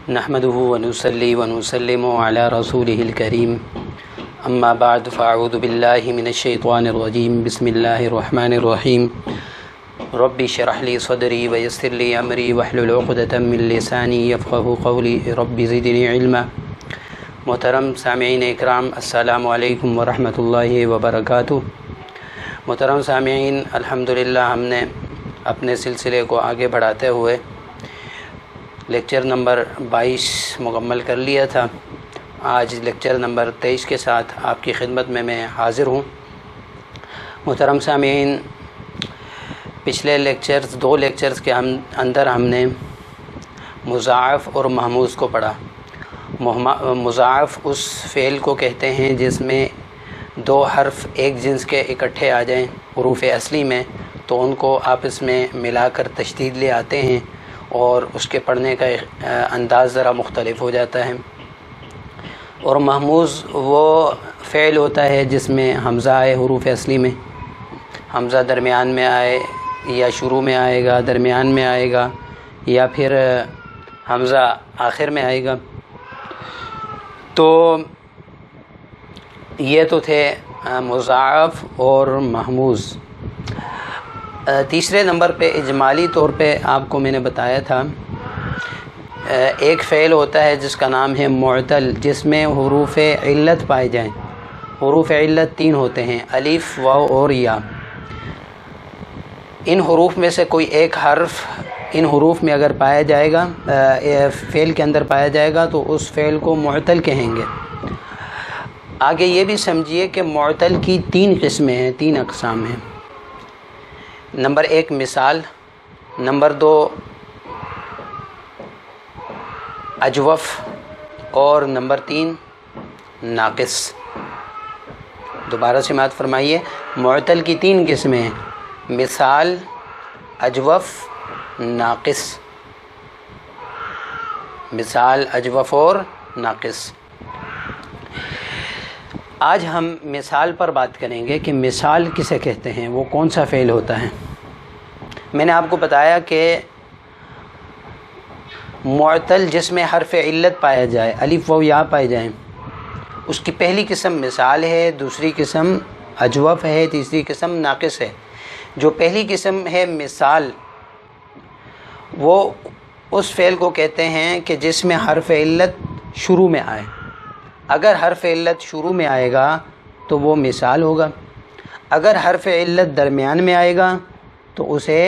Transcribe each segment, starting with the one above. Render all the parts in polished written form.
نحمده ونصلي ونسلم على رسوله الكريم اما بعد فاعوذ بالله من الشيطان الرجيم بسم الله الرحمن الرحيم رب اشرح لي صدري ويسر لي امري واحلل عقدة من لساني يفقهوا قولي رب زدني علما۔ محترم سامعین اکرام، السلام علیکم ورحمۃ اللہ وبرکاتہ۔ محترم سامعین، الحمدللہ ہم نے اپنے سلسلے کو آگے بڑھاتے ہوئے لیکچر نمبر 22 مکمل کر لیا تھا۔ آج لیکچر نمبر 23 کے ساتھ آپ کی خدمت میں حاضر ہوں۔ محترم سامعین، پچھلے دو لیکچرز کے اندر ہم نے مضاعف اور محموز کو پڑھا۔ مضاعف اس فعل کو کہتے ہیں جس میں دو حرف ایک جنس کے اکٹھے آ جائیں حروف اصلی میں، تو ان کو آپس میں ملا کر تشدید لے آتے ہیں اور اس کے پڑھنے کا انداز ذرا مختلف ہو جاتا ہے۔ اور محموز وہ فعل ہوتا ہے جس میں حمزہ آئے حروف اصلی میں، حمزہ درمیان میں آئے یا شروع میں آئے گا، درمیان میں آئے گا، یا پھر حمزہ آخر میں آئے گا۔ تو یہ تو تھے مضاعف اور محموز۔ تیسرے نمبر پہ اجمالی طور پہ آپ کو میں نے بتایا تھا ایک فعل ہوتا ہے جس کا نام ہے معتل، جس میں حروف علت پائے جائیں۔ حروف علت 3 ہوتے ہیں، الف، واو اور یا۔ ان حروف میں سے کوئی ایک حرف ان حروف میں اگر پایا جائے گا، فعل کے اندر پایا جائے گا، تو اس فعل کو معتل کہیں گے۔ آگے یہ بھی سمجھیے کہ معتل کی 3 قسمیں ہیں، 3 اقسام ہیں۔ نمبر 1 مثال، نمبر 2 اجوف، اور نمبر 3 ناقص۔ دوبارہ سماعت فرمائیے، معتل کی 3 قسمیں ہیں، مثال، اجوف، ناقص۔ مثال، اجوف اور ناقص۔ آج ہم مثال پر بات کریں گے کہ مثال کسے کہتے ہیں، وہ کون سا فعل ہوتا ہے۔ میں نے آپ کو بتایا کہ معتل جس میں حرف علت پایا جائے، الف و یا پائے جائیں، اس کی پہلی قسم مثال ہے، دوسری قسم اجوف ہے، تیسری قسم ناقص ہے۔ جو پہلی قسم ہے مثال، وہ اس فعل کو کہتے ہیں کہ جس میں حرف علت شروع میں آئے۔ اگر حرف علت شروع میں آئے گا تو وہ مثال ہوگا، اگر حرف علت درمیان میں آئے گا تو اسے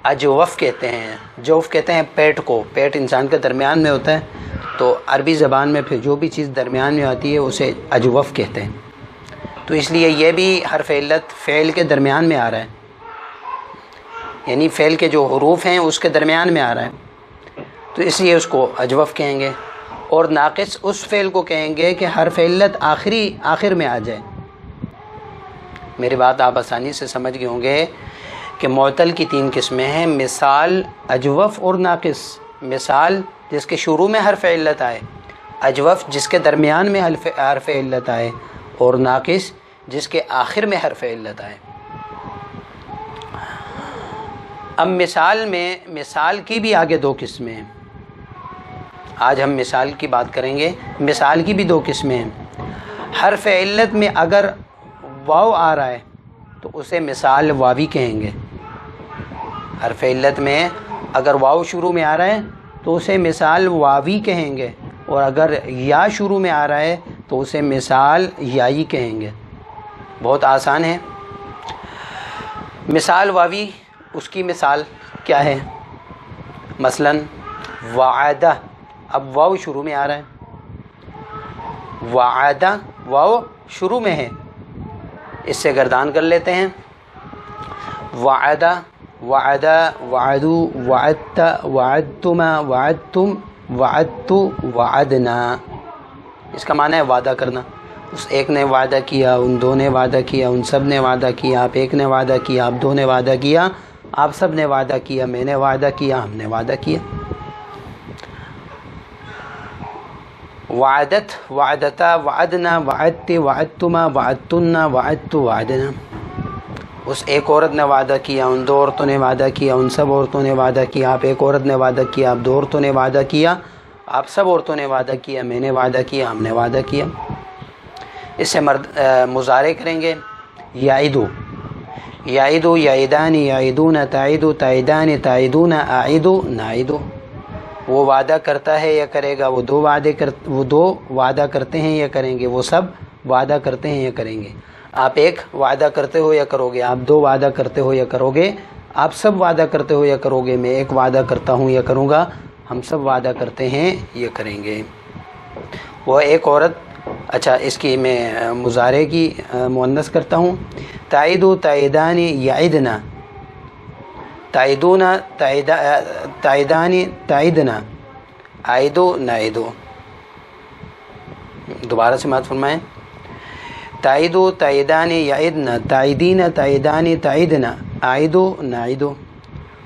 اجوف کہتے ہیں۔ جوف کہتے ہیں پیٹ کو، پیٹ انسان کے درمیان میں ہوتا ہے، تو عربی زبان میں پھر جو بھی چیز درمیان میں آتی ہے اسے اجوف کہتے ہیں۔ تو اس لیے یہ بھی حرف علت فعل کے درمیان میں آ رہا ہے، یعنی فعل کے جو حروف ہیں اس کے درمیان میں آ رہا ہے، تو اس لیے اس کو اجوف کہیں گے۔ اور ناقص اس فعل کو کہیں گے کہ حرف علت آخر میں آ جائے۔ میری بات آپ آسانی سے سمجھ گئے ہوں گے کہ معتل کی 3 قسمیں ہیں، مثال، اجوف اور ناقص۔ مثال جس کے شروع میں حرف علت آئے، اجوف جس کے درمیان میں حرف علت آئے، اور ناقص جس کے آخر میں حرف علت آئے۔ اب مثال کی بھی آگے 2 قسمیں ہیں۔ آج ہم مثال کی بات کریں گے۔ مثال کی بھی 2 قسمیں ہیں۔ حرف علت میں اگر واو آ رہا ہے تو اسے مثال واوی کہیں گے۔ حرف علت میں اگر واو شروع میں آ رہا ہے تو اسے مثال واوی کہیں گے، اور اگر یا شروع میں آ رہا ہے تو اسے مثال یائی کہیں گے۔ بہت آسان ہے۔ مثال واوی، اس کی مثال کیا ہے؟ مثلا وعدہ، اب واو شروع میں آ رہا ہے، وعدہ واو شروع میں ہے، اس سے گردان کر لیتے ہیں۔ وعدہ، وعدہ، وعدو، وعدت، وعدتما، وعدتم، وعدتو، وعدنا۔ اس کا معنی ہے وعدہ کرنا۔ اس ایک نے وعدہ کیا، ان 2 نے وعدہ کیا، ان سب نے وعدہ کیا، آپ ایک نے وعدہ کیا، آپ 2 نے وعدہ کیا، آپ سب نے وعدہ کیا، میں نے وعدہ کیا، ہم نے وعدہ کیا۔ وعدت، وعدتا، وعدنا، وعدت، وعدتما، وعدتنا، وعدت، وعدنا۔ اس ایک عورت نے وعدہ کیا، ان 2 عورتوں نے وعدہ کیا، ان سب عورتوں نے وعدہ کیا، آپ ایک عورت نے وعدہ کیا، آپ 2 عورتوں نے وعدہ کیا، آپ سب عورتوں نے وعدہ کیا، میں نے وعدہ کیا، ہم نے وعدہ کیا۔ اس سے مرد مضارع کریں گے یعیدو، یعیدو، یعیدان، یعیدون، تعیدو، تعیدان، تعیدون، اعیدو، نعیدو۔ وہ وعدہ کرتا ہے یا کرے گا، وہ دو وعدہ کرتے ہیں یا کریں گے، وہ سب وعدہ کرتے ہیں یا کریں گے۔ آپ ایک وعدہ کرتے ہو یا کرو گے، آپ دو وعدہ کرتے ہو یا کرو گے، آپ سب وعدہ کرتے ہو یا کرو گے، میں ایک وعدہ کرتا ہوں یا کروں گا، ہم سب وعدہ کرتے ہیں یا کریں گے۔ وہ ایک عورت، اچھا اس کی میں مضارع کی مؤنث کرتا ہوں، تعیدو، تعیدان، یعدنا، تعیدون، تعیدان، تعیدنا، عائدو، نعیدو۔ دوبارہ سے مات فرمائیں، تعیدو، تعیدان، یعدنا، تعیدین، تعیدان، تعیدنا، عائدو، نعیدو۔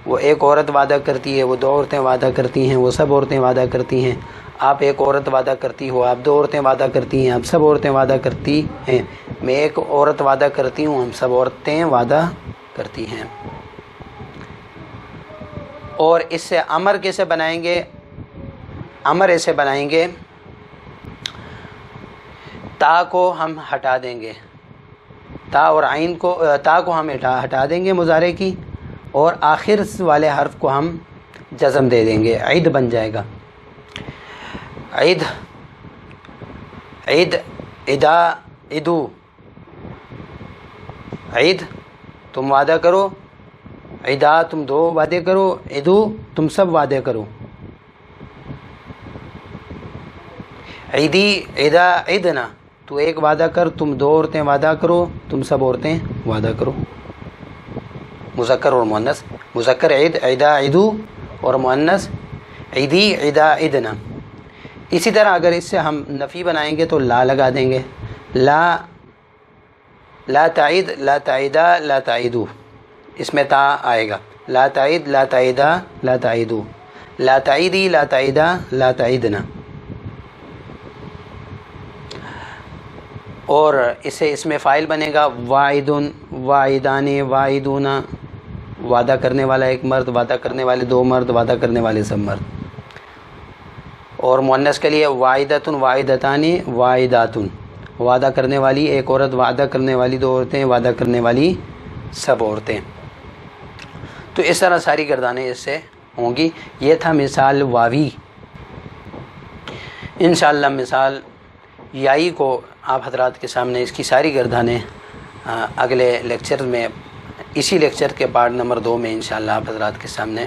وہ ایک عورت وعدہ کرتی ہے، وہ دو عورتیں وعدہ کرتی ہیں، وہ سب عورتیں وعدہ کرتی ہیں۔ آپ ایک عورت وعدہ کرتی ہو، آپ دو عورتیں وعدہ کرتی ہیں، آپ سب عورتیں وعدہ کرتی ہیں۔ میں ایک عورت وعدہ کرتی ہوں، ہم سب عورتیں وعدہ کرتی ہیں۔ اور اس سے امر کیسے بنائیں گے؟ امر ایسے بنائیں گے، تا کو ہم ہٹا دیں گے، تا اور عین کو، تا کو ہم ہٹا دیں گے مضارع کی، اور آخر والے حرف کو ہم جزم دے دیں گے، عید بن جائے گا۔ عید، عید، ادا، ادو، عید تم وعدہ کرو، عیدا تم دو وعدے کرو، ادو تم سب وعدے کرو۔ عیدی، عیدا، عیدنا تو ایک وعدہ کر، تم دو عورتیں وعدہ کرو، تم سب عورتیں وعدہ کرو۔ مذکر اور مؤنث، مذکر عید، عیدا، عیدو، اور مؤنث عیدی، عیدا، عیدنا۔ اسی طرح اگر اس سے ہم نفی بنائیں گے تو لا لگا دیں گے، لا، لا تعید، لا تعیدا، لا تعیدو، اس میں تا آئے گا، لا تعید، لا تعیدا، لا تعیدو، لا تعیدی، لا تعیدا، لا تعیدنا۔ اور اس میں فاعل بنے گا واعدن، واعدان، واعدون، وعدہ کرنے والا ایک مرد، وعدہ کرنے والے دو مرد، وعدہ کرنے والے سب مرد۔ اور مؤنث کے لیے واعدتن، واعدتان، واعداتن، وعدہ کرنے والی ایک عورت، وعدہ کرنے والی دو عورتیں، وعدہ کرنے والی سب عورتیں۔ تو اس طرح ساری گردانیں اس سے ہوں گی۔ یہ تھا مثال واوی۔ انشاءاللہ مثال یائی کو آپ حضرات کے سامنے اس کی ساری گردانیں اگلے لیکچر میں، اسی لیکچر کے پارٹ نمبر 2 میں انشاءاللہ آپ حضرات کے سامنے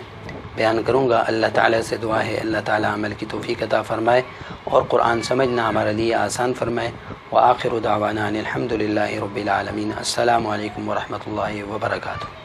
بیان کروں گا۔ اللہ تعالیٰ سے دعا ہے اللہ تعالیٰ عمل کی توفیق عطا فرمائے اور قرآن سمجھنا ہمارے لیے آسان فرمائے۔ وآخر دعوانا الحمد للہ رب العالمین۔ السلام علیکم ورحمۃ اللہ وبرکاتہ۔